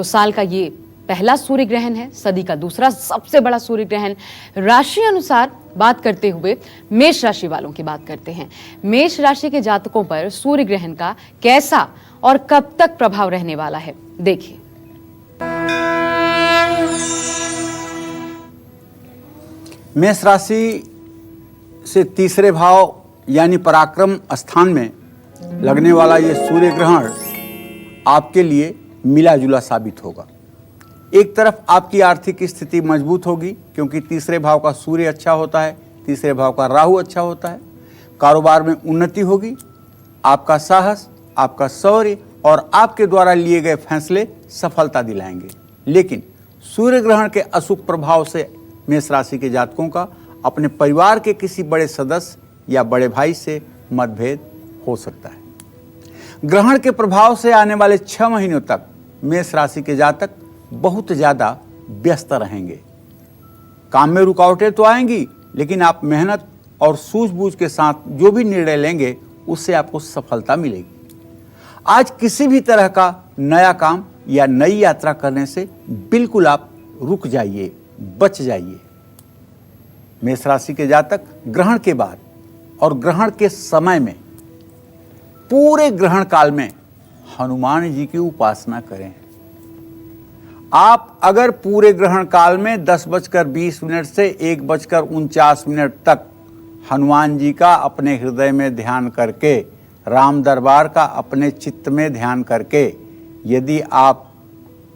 तो साल का ये पहला सूर्य ग्रहण है, सदी का दूसरा सबसे बड़ा सूर्य ग्रहण। राशि अनुसार बात करते हुए मेष राशि वालों की बात करते हैं। मेष राशि के जातकों पर सूर्य ग्रहण का कैसा और कब तक प्रभाव रहने वाला है, देखिए। मेष राशि से तीसरे भाव यानी पराक्रम स्थान में लगने वाला ये सूर्य ग्रहण आपके लिए मिला जुला साबित होगा। एक तरफ आपकी आर्थिक स्थिति मजबूत होगी क्योंकि तीसरे भाव का सूर्य अच्छा होता है, तीसरे भाव का राहु अच्छा होता है। कारोबार में उन्नति होगी, आपका साहस, आपका शौर्य और आपके द्वारा लिए गए फैसले सफलता दिलाएंगे। लेकिन सूर्य ग्रहण के अशुभ प्रभाव से मेष राशि के जातकों का अपने परिवार के किसी बड़े सदस्य या बड़े भाई से मतभेद हो सकता है। ग्रहण के प्रभाव से आने वाले 6 महीनों तक मेष राशि के जातक बहुत ज़्यादा व्यस्त रहेंगे। काम में रुकावटें तो आएंगी, लेकिन आप मेहनत और सूझबूझ के साथ जो भी निर्णय लेंगे उससे आपको सफलता मिलेगी। आज किसी भी तरह का नया काम या नई यात्रा करने से बिल्कुल आप रुक जाइए, बच जाइए। मेष राशि के जातक ग्रहण के बाद और ग्रहण के समय में पूरे ग्रहण काल में हनुमान जी की उपासना करें। आप अगर पूरे ग्रहण काल में 10:20 से 1:49 तक हनुमान जी का अपने हृदय में ध्यान करके, राम दरबार का अपने चित्त में ध्यान करके, यदि आप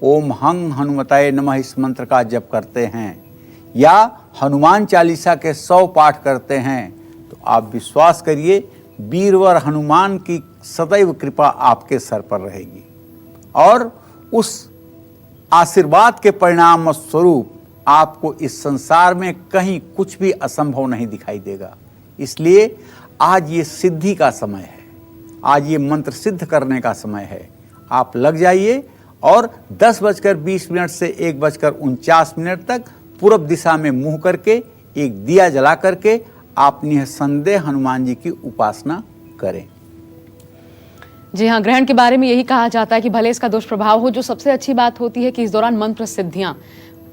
ओम हंग हनुमताय नमः इस मंत्र का जप करते हैं या हनुमान चालीसा के 100 पाठ करते हैं, तो आप विश्वास करिए वीरवर हनुमान की सदैव कृपा आपके सर पर रहेगी और उस आशीर्वाद के परिणाम स्वरूप आपको इस संसार में कहीं कुछ भी असंभव नहीं दिखाई देगा। इसलिए आज ये सिद्धि का समय है, आज ये मंत्र सिद्ध करने का समय है। आप लग जाइए और 10:20 से 1:49 तक पूर्व दिशा में मुंह करके एक दिया जला करके आप निसंदेह हनुमान जी की उपासना करें। जी हाँ, ग्रहण के बारे में यही कहा जाता है कि भले इसका दुष्प्रभाव हो, जो सबसे अच्छी बात होती है कि इस दौरान मंत्र सिद्धियां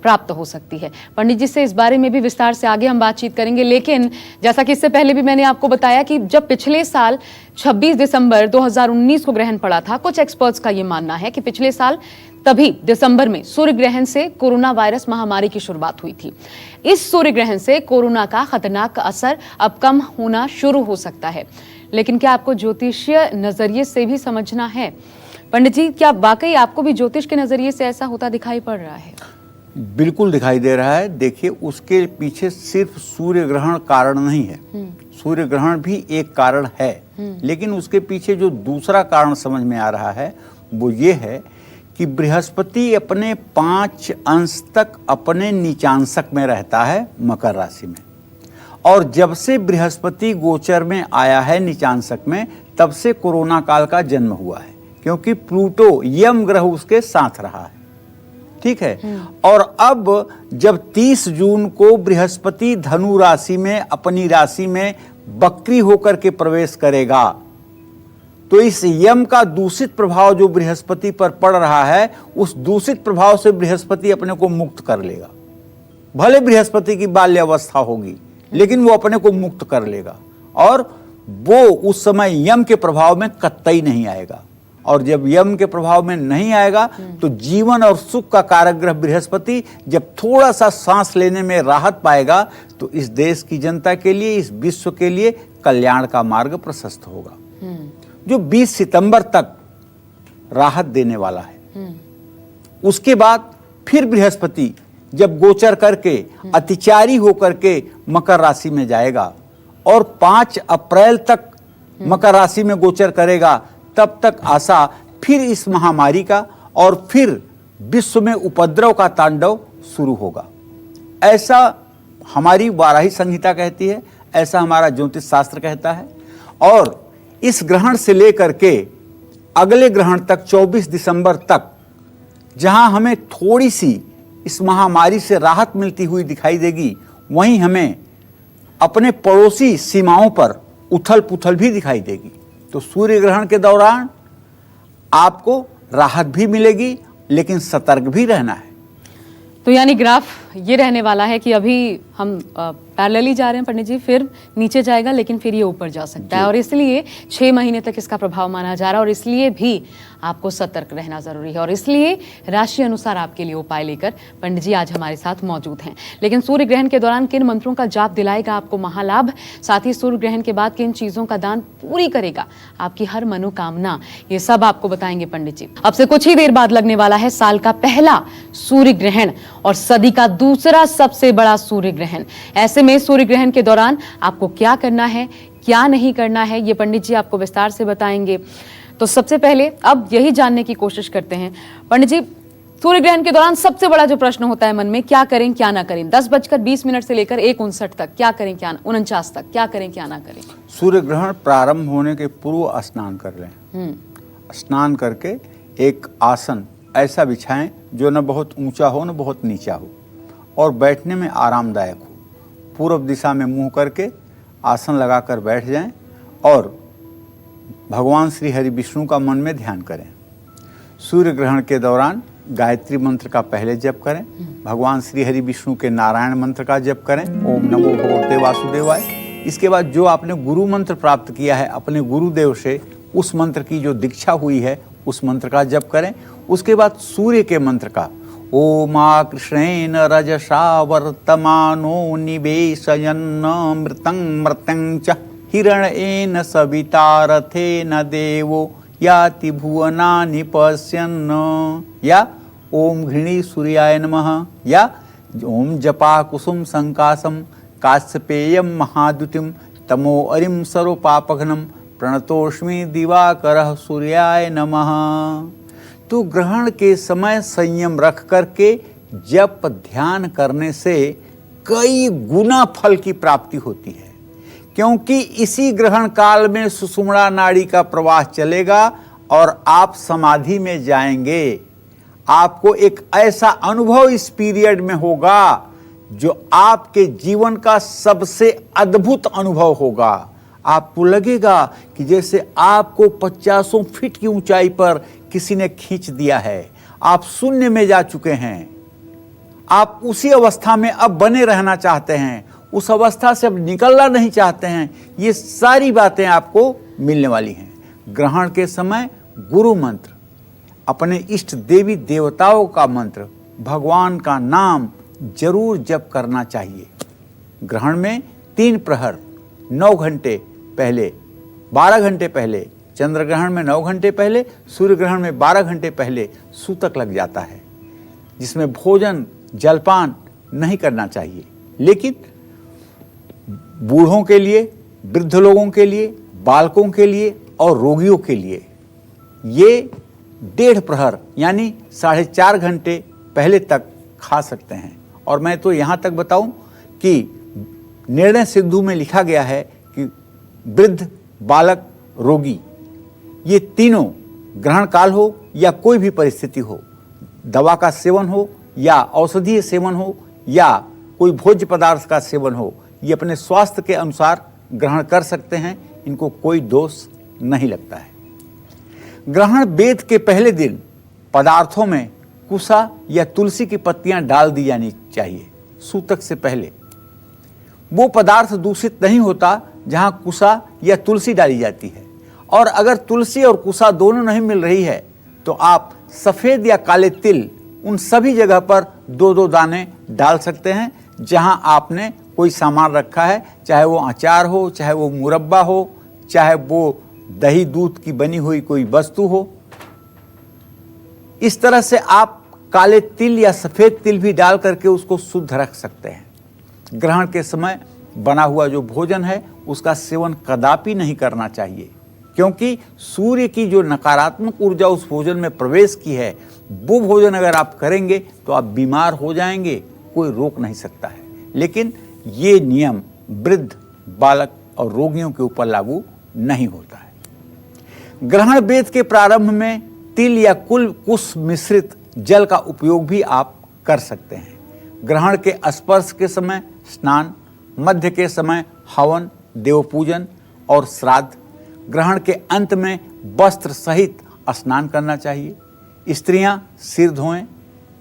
प्राप्त हो सकती है। पंडित जी से इस बारे में भी विस्तार से आगे हम बातचीत करेंगे, लेकिन जैसा कि इससे पहले भी मैंने आपको बताया कि जब पिछले साल 26 दिसंबर 2019 को ग्रहण पड़ा था, कुछ एक्सपर्ट्स का ये मानना है कि पिछले साल तभी दिसंबर में सूर्य ग्रहण से कोरोना वायरस महामारी की शुरुआत हुई थी। इस सूर्य ग्रहण से कोरोना का खतरनाक असर अब कम होना शुरू हो सकता है, लेकिन क्या आपको ज्योतिषीय नजरिए से भी समझना है? पंडित जी, क्या वाकई आपको भी ज्योतिष के नजरिए से ऐसा होता दिखाई पड़ रहा है? बिल्कुल दिखाई दे रहा है। देखिए, उसके पीछे सिर्फ सूर्य ग्रहण कारण नहीं है, सूर्य ग्रहण भी एक कारण है, लेकिन उसके पीछे जो दूसरा कारण समझ में आ रहा है वो ये है कि बृहस्पति अपने 5 अंश तक अपने नीचांशक में रहता है, मकर राशि में। और जब से बृहस्पति गोचर में आया है नीचांशक में, तब से कोरोना काल का जन्म हुआ है, क्योंकि प्लूटो यम ग्रह उसके साथ रहा है। ठीक है। और अब जब 30 जून को बृहस्पति धनु राशि में अपनी राशि में बकरी होकर के प्रवेश करेगा, तो इस यम का दूषित प्रभाव जो बृहस्पति पर पड़ रहा है, उस दूषित प्रभाव से बृहस्पति अपने को मुक्त कर लेगा। भले बृहस्पति की बाल्य अवस्था होगी, लेकिन वो अपने को मुक्त कर लेगा और वो उस समय यम के प्रभाव में कतई नहीं आएगा। और जब यम के प्रभाव में नहीं आएगा तो जीवन और सुख का कारक ग्रह बृहस्पति जब थोड़ा सा सांस लेने में राहत पाएगा, तो इस देश की जनता के लिए, इस विश्व के लिए कल्याण का मार्ग प्रशस्त होगा, जो 20 सितंबर तक राहत देने वाला है। उसके बाद फिर बृहस्पति जब गोचर करके अतिचारी होकर के मकर राशि में जाएगा और 5 अप्रैल तक मकर राशि में गोचर करेगा, तब तक आशा फिर इस महामारी का और फिर विश्व में उपद्रव का तांडव शुरू होगा। ऐसा हमारी वाराही संहिता कहती है, ऐसा हमारा ज्योतिष शास्त्र कहता है। और इस ग्रहण से लेकर के अगले ग्रहण तक 24 दिसंबर तक, जहां हमें थोड़ी सी इस महामारी से राहत मिलती हुई दिखाई देगी, वहीं हमें अपने पड़ोसी सीमाओं पर उथल पुथल भी दिखाई देगी। तो सूर्य ग्रहण के दौरान आपको राहत भी मिलेगी लेकिन सतर्क भी रहना है। तो यानी ग्राफ ये रहने वाला है कि अभी हम पैरेलली जा रहे हैं पंडित जी, फिर नीचे जाएगा लेकिन फिर ये ऊपर जा सकता है, और इसलिए 6 महीने तक इसका प्रभाव माना जा रहा है, और इसलिए भी आपको सतर्क रहना जरूरी है, और इसलिए राशि अनुसार आपके लिए उपाय लेकर पंडित जी आज हमारे साथ मौजूद हैं। लेकिन सूर्य ग्रहण के दौरान किन मंत्रों का जाप दिलाएगा आपको महालाभ, साथ ही सूर्य ग्रहण के बाद किन चीजों का दान पूरी करेगा आपकी हर मनोकामना, ये सब आपको बताएंगे पंडित जी। अब से कुछ ही देर बाद लगने वाला है साल का पहला सूर्य ग्रहण और सदी का दूसरा सबसे बड़ा सूर्य ग्रहण। ऐसे में सूर्य ग्रहण के दौरान आपको क्या करना है, क्या नहीं करना है, ये पंडित जी आपको विस्तार से बताएंगे। तो सबसे पहले अब यही जानने की कोशिश करते हैं पंडित जी, सूर्य ग्रहण के दौरान सबसे बड़ा जो प्रश्न होता है मन में, क्या करें क्या ना करें, 10:20 से लेकर 1:59 तक क्या करें क्या 49 तक क्या करें क्या ना करें। सूर्य ग्रहण प्रारंभ होने के पूर्व स्नान कर लें। स्नान करके एक आसन ऐसा बिछाएं जो न बहुत ऊंचा हो न बहुत नीचा हो और बैठने में आरामदायक हो। पूर्व दिशा में मुंह करके आसन लगाकर बैठ जाएं और भगवान श्री हरि विष्णु का मन में ध्यान करें। सूर्य ग्रहण के दौरान गायत्री मंत्र का पहले जप करें, भगवान श्री हरि विष्णु के नारायण मंत्र का जप करें, ओम नमो भगवते वासुदेवाय। इसके बाद जो आपने गुरु मंत्र प्राप्त किया है अपने गुरुदेव से, उस मंत्र की जो दीक्षा हुई है उस मंत्र का जप करें। उसके बाद सूर्य के मंत्र का, ओमा कृष्णेन रजसा वर्तमानो निवेशयन्नमृतं मृतं च हिरण्येन सविता रथेन देवो याति भुवनानि पश्यन्, या ओम घृणी सूर्याय नमः, या ओम जपा कुसुम संकासम काश्यपेयम महाद्युतिम तमो अरिम सर्वपापघ्नम प्रणतोष्मि दिवाकरः सूर्याय नमः। तो ग्रहण के समय संयम रख करके जप ध्यान करने से कई गुना फल की प्राप्ति होती है, क्योंकि इसी ग्रहण काल में सुषुम्ना नाड़ी का प्रवाह चलेगा और आप समाधि में जाएंगे। आपको एक ऐसा अनुभव इस पीरियड में होगा जो आपके जीवन का सबसे अद्भुत अनुभव होगा। आपको लगेगा कि जैसे आपको 50 फीट की ऊंचाई पर किसी ने खींच दिया है, आप शून्य में जा चुके हैं, आप उसी अवस्था में अब बने रहना चाहते हैं, उस अवस्था से अब निकलना नहीं चाहते हैं। ये सारी बातें आपको मिलने वाली हैं। ग्रहण के समय गुरु मंत्र, अपने इष्ट देवी देवताओं का मंत्र, भगवान का नाम जरूर जप करना चाहिए। ग्रहण में 3 प्रहर 9 घंटे पहले, 12 घंटे पहले, चंद्र ग्रहण में 9 घंटे पहले, सूर्य ग्रहण में 12 घंटे पहले सूतक लग जाता है, जिसमें भोजन जलपान नहीं करना चाहिए। लेकिन बूढ़ों के लिए, वृद्ध लोगों के लिए, बालकों के लिए और रोगियों के लिए ये 1.5 प्रहर यानी 4.5 घंटे पहले तक खा सकते हैं। और मैं तो यहाँ तक बताऊं कि निर्णय सिंधु में लिखा गया है कि वृद्ध, बालक, रोगी, ये तीनों ग्रहण काल हो या कोई भी परिस्थिति हो, दवा का सेवन हो या औषधीय सेवन हो या कोई भोज्य पदार्थ का सेवन हो, ये अपने स्वास्थ्य के अनुसार ग्रहण कर सकते हैं, इनको कोई दोष नहीं लगता है। ग्रहण वेद के पहले दिन पदार्थों में कुसा या तुलसी की पत्तियां डाल दी जानी चाहिए। सूतक से पहले वो पदार्थ दूषित नहीं होता जहां कुसा या तुलसी डाली जाती है। और अगर तुलसी और कुसा दोनों नहीं मिल रही है तो आप सफ़ेद या काले तिल उन सभी जगह पर 2-2 दाने डाल सकते हैं जहां आपने कोई सामान रखा है, चाहे वो अचार हो, चाहे वो मुरब्बा हो, चाहे वो दही दूध की बनी हुई कोई वस्तु हो। इस तरह से आप काले तिल या सफ़ेद तिल भी डाल करके उसको शुद्ध रख सकते हैं। ग्रहण के समय बना हुआ जो भोजन है उसका सेवन कदापि नहीं करना चाहिए, क्योंकि सूर्य की जो नकारात्मक ऊर्जा उस भोजन में प्रवेश की है, वो भोजन अगर आप करेंगे तो आप बीमार हो जाएंगे, कोई रोक नहीं सकता है। लेकिन ये नियम वृद्ध, बालक और रोगियों के ऊपर लागू नहीं होता है। ग्रहण वेद के प्रारंभ में तिल या कुश मिश्रित जल का उपयोग भी आप कर सकते हैं। ग्रहण के स्पर्श के समय स्नान, मध्य के समय हवन, देवपूजन और श्राद्ध, ग्रहण के अंत में वस्त्र सहित स्नान करना चाहिए। स्त्रियां सिर धोएं,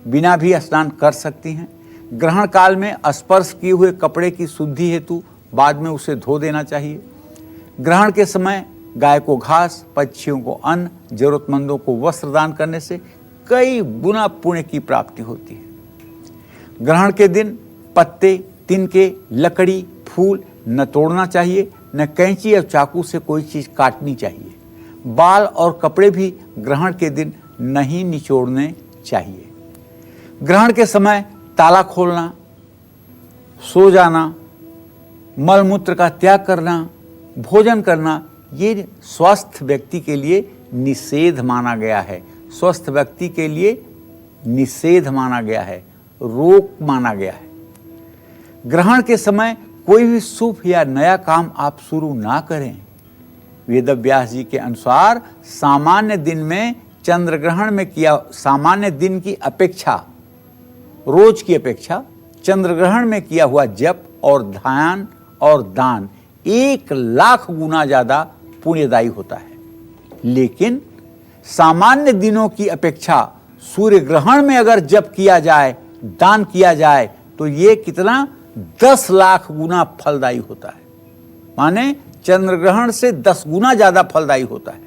बिना भी स्नान कर सकती हैं। ग्रहण काल में स्पर्श किए हुए कपड़े की शुद्धि हेतु बाद में उसे धो देना चाहिए। ग्रहण के समय गाय को घास, पक्षियों को अन्न, जरूरतमंदों को वस्त्र दान करने से कई गुना पुण्य की प्राप्ति होती है। ग्रहण के दिन पत्ते, तिनके, लकड़ी, फूल न तोड़ना चाहिए, न कैंची या चाकू से कोई चीज काटनी चाहिए। बाल और कपड़े भी ग्रहण के दिन नहीं निचोड़ने चाहिए। ग्रहण के समय ताला खोलना, सो जाना, मल मूत्र का त्याग करना, भोजन करना, ये स्वस्थ व्यक्ति के लिए निषेध माना गया है। स्वस्थ व्यक्ति के लिए निषेध माना गया है, रोक माना गया है। ग्रहण के समय कोई भी शुभ या नया काम आप शुरू ना करें। वेद व्यास जी के अनुसार सामान्य दिन में चंद्र ग्रहण में किया, सामान्य दिन की अपेक्षा, रोज की अपेक्षा चंद्र ग्रहण में किया हुआ जप और ध्यान और दान 1,00,000 गुना ज्यादा पुण्यदायी होता है। लेकिन सामान्य दिनों की अपेक्षा सूर्य ग्रहण में अगर जप किया जाए, दान किया जाए, तो ये कितना 10,00,000 गुना फलदायी होता है। माने चंद्र ग्रहण से 10 गुना ज्यादा फलदायी होता है।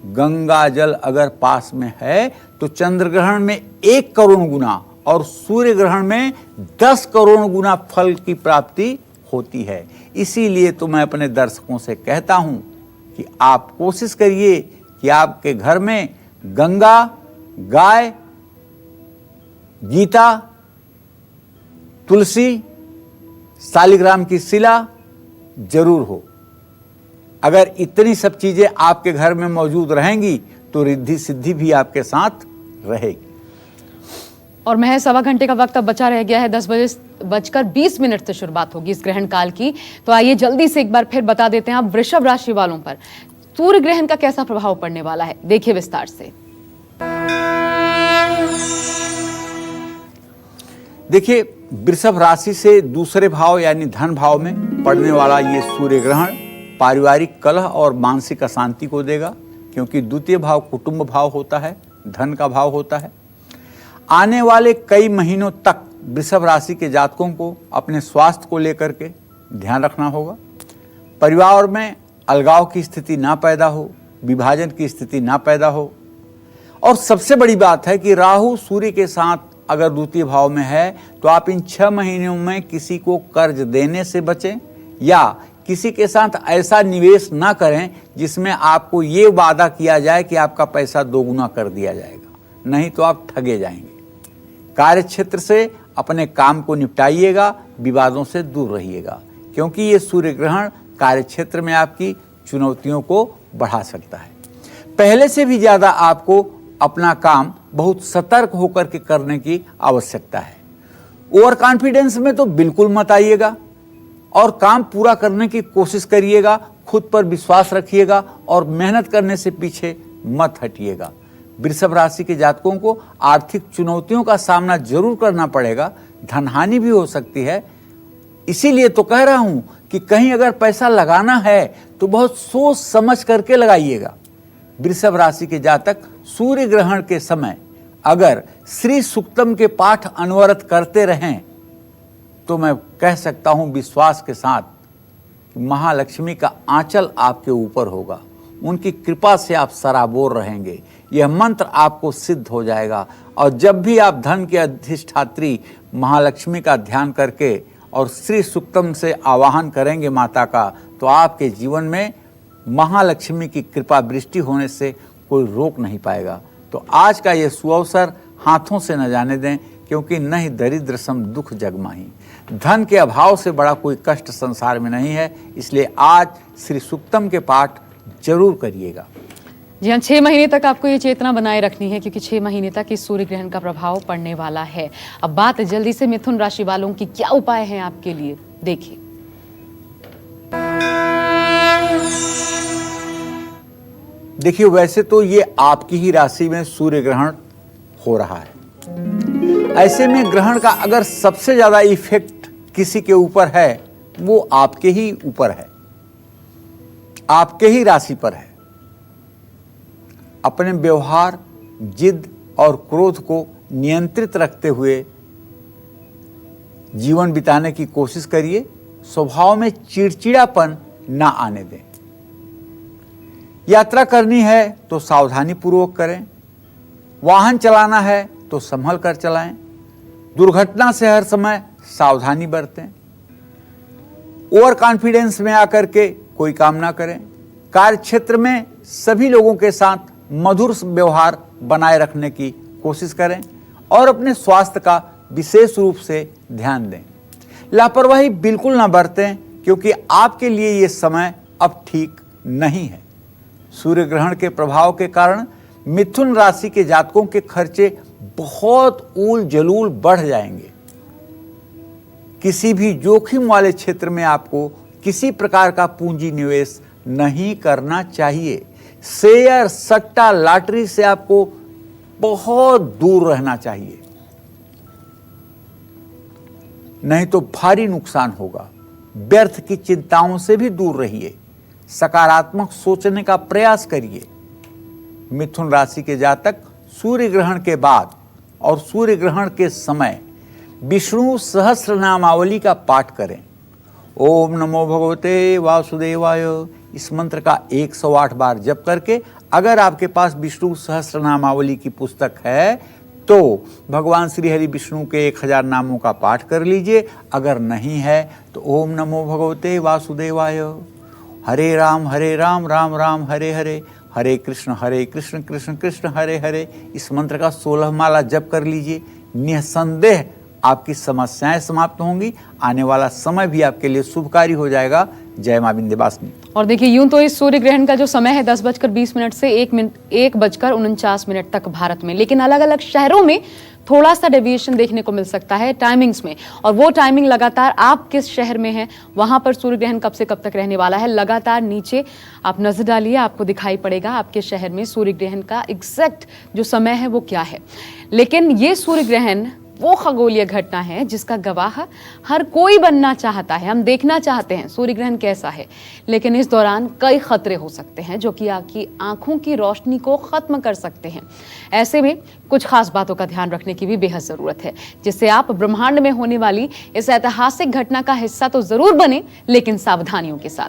गंगा जल अगर पास में है तो चंद्र ग्रहण में 1 करोड़ गुना और सूर्य ग्रहण में 10 करोड़ गुना फल की प्राप्ति होती है। इसीलिए तो मैं अपने दर्शकों से कहता हूं कि आप कोशिश करिए कि आपके घर में गंगा, गाय, गीता, तुलसी, शालिग्राम की शिला जरूर हो। अगर इतनी सब चीजें आपके घर में मौजूद रहेंगी तो रिद्धि सिद्धि भी आपके साथ रहेगी। और महज 1.25 घंटे का वक्त अब बचा रह गया है। 10:20 से शुरुआत होगी इस ग्रहण काल की। तो आइए जल्दी से एक बार फिर बता देते हैं आप वृषभ राशि वालों पर सूर्य ग्रहण का कैसा प्रभाव पड़ने वाला है, देखिए विस्तार से। देखिए, वृषभ राशि से दूसरे भाव यानी धन भाव में पड़ने वाला ये सूर्य ग्रहण पारिवारिक कलह और मानसिक अशांति को देगा, क्योंकि द्वितीय भाव कुटुंब भाव होता है, धन का भाव होता है। आने वाले कई महीनों तक वृषभ राशि के जातकों को अपने स्वास्थ्य को लेकर के ध्यान रखना होगा। परिवार में अलगाव की स्थिति ना पैदा हो, विभाजन की स्थिति ना पैदा हो। और सबसे बड़ी बात है कि राहु सूर्य के साथ अगर द्वितीय भाव में है तो आप इन 6 महीनों में किसी को कर्ज देने से बचें या किसी के साथ ऐसा निवेश ना करें जिसमें आपको ये वादा किया जाए कि आपका पैसा 2 गुना कर दिया जाएगा, नहीं तो आप ठगे जाएंगे। कार्य क्षेत्र से अपने काम को निपटाइएगा, विवादों से दूर रहिएगा, क्योंकि ये सूर्य ग्रहण कार्य क्षेत्र में आपकी चुनौतियों को बढ़ा सकता है। पहले से भी ज्यादा आपको अपना काम बहुत सतर्क होकर के करने की आवश्यकता है। ओवर कॉन्फिडेंस में तो बिल्कुल मत आइएगा और काम पूरा करने की कोशिश करिएगा, खुद पर विश्वास रखिएगा और मेहनत करने से पीछे मत हटिएगा। वृषभ राशि के जातकों को आर्थिक चुनौतियों का सामना जरूर करना पड़ेगा, धनहानि भी हो सकती है। इसीलिए तो कह रहा हूं कि कहीं अगर पैसा लगाना है तो बहुत सोच समझ करके लगाइएगा। वृषभ राशि के जातक सूर्य ग्रहण के समय अगर श्री सूक्तम के पाठ अनवरत करते रहें तो मैं कह सकता हूं विश्वास के साथ कि महालक्ष्मी का आंचल आपके ऊपर होगा, उनकी कृपा से आप सराबोर रहेंगे। यह मंत्र आपको सिद्ध हो जाएगा और जब भी आप धन के अधिष्ठात्री महालक्ष्मी का ध्यान करके और श्री सूक्तम से आवाहन करेंगे माता का, तो आपके जीवन में महालक्ष्मी की कृपा वृष्टि होने से कोई रोक नहीं पाएगा। तो आज का ये सुअवसर हाथों से न जाने दें, क्योंकि न ही दरिद्र सम दुख जग माही। धन के अभाव से बड़ा कोई कष्ट संसार में नहीं है, इसलिए आज श्री सूक्तम के पाठ जरूर करिएगा। जी हाँ, 6 महीने तक आपको ये चेतना बनाए रखनी है, क्योंकि 6 महीने तक इस सूर्य ग्रहण का प्रभाव पड़ने वाला है। अब बात जल्दी से मिथुन राशि वालों की, क्या उपाय हैं आपके लिए, देखिए। देखिए, वैसे तो ये आपकी ही राशि में सूर्य ग्रहण हो रहा है। ऐसे में ग्रहण का अगर सबसे ज्यादा इफेक्ट किसी के ऊपर है वो आपके ही ऊपर है, आपके ही राशि पर है। अपने व्यवहार, जिद और क्रोध को नियंत्रित रखते हुए जीवन बिताने की कोशिश करिए। स्वभाव में चिड़चिड़ापन ना आने दें। यात्रा करनी है तो सावधानी पूर्वक करें। वाहन चलाना है तो संभल कर चलाएं। दुर्घटना से हर समय सावधानी बरतें। ओवर कॉन्फिडेंस में आकर के कोई काम ना करें। कार्य क्षेत्र में सभी लोगों के साथ मधुर व्यवहार बनाए रखने की कोशिश करें और अपने स्वास्थ्य का विशेष रूप से ध्यान दें। लापरवाही बिल्कुल ना बरतें, क्योंकि आपके लिए ये समय अब ठीक नहीं है। सूर्य ग्रहण के प्रभाव के कारण मिथुन राशि के जातकों के खर्चे बहुत ऊल जलूल बढ़ जाएंगे। किसी भी जोखिम वाले क्षेत्र में आपको किसी प्रकार का पूंजी निवेश नहीं करना चाहिए। शेयर, सट्टा, लॉटरी से आपको बहुत दूर रहना चाहिए, नहीं तो भारी नुकसान होगा। व्यर्थ की चिंताओं से भी दूर रहिए। सकारात्मक सोचने का प्रयास करिए। मिथुन राशि के जातक सूर्य ग्रहण के बाद और सूर्य ग्रहण के समय विष्णु सहस्त्र नामावली का पाठ करें। ओम नमो भगवते वासुदेवाय, इस मंत्र का 108 बार जप करके, अगर आपके पास विष्णु सहस्त्र नामावली की पुस्तक है तो भगवान श्री हरि विष्णु के 1000 नामों का पाठ कर लीजिए। अगर नहीं है तो ओम नमो भगवते वासुदेवाय, हरे राम राम राम हरे हरे, हरे कृष्ण कृष्ण कृष्ण हरे हरे, इस मंत्र का 16 माला जप कर लीजिए। निसंदेह आपकी समस्याएं समाप्त होंगी। आने वाला समय भी आपके लिए शुभकारी हो जाएगा। जय मां विंध्यवासिनी। और देखिए, यूं तो इस सूर्य ग्रहण का जो समय है 10:20 से 1:49 तक भारत में, लेकिन अलग अलग शहरों में थोड़ा सा डेविएशन देखने को मिल सकता है टाइमिंग्स में। और वो टाइमिंग लगातार आप किस शहर में हैं, वहां पर सूर्य ग्रहण कब से कब तक रहने वाला है, लगातार नीचे आप नजर डालिए, आपको दिखाई पड़ेगा आपके शहर में सूर्य ग्रहण का एग्जैक्ट जो समय है वो क्या है। लेकिन ये सूर्य ग्रहण वो खगोलीय घटना है जिसका गवाह हर कोई बनना चाहता है। हम देखना चाहते हैं सूर्य ग्रहण कैसा है, लेकिन इस दौरान कई खतरे हो सकते हैं जो कि आपकी आंखों की रोशनी को खत्म कर सकते हैं। ऐसे में कुछ खास बातों का ध्यान रखने की भी बेहद जरूरत है, जिससे आप ब्रह्मांड में होने वाली इस ऐतिहासिक घटना का हिस्सा तो जरूर बने, लेकिन सावधानियों के साथ।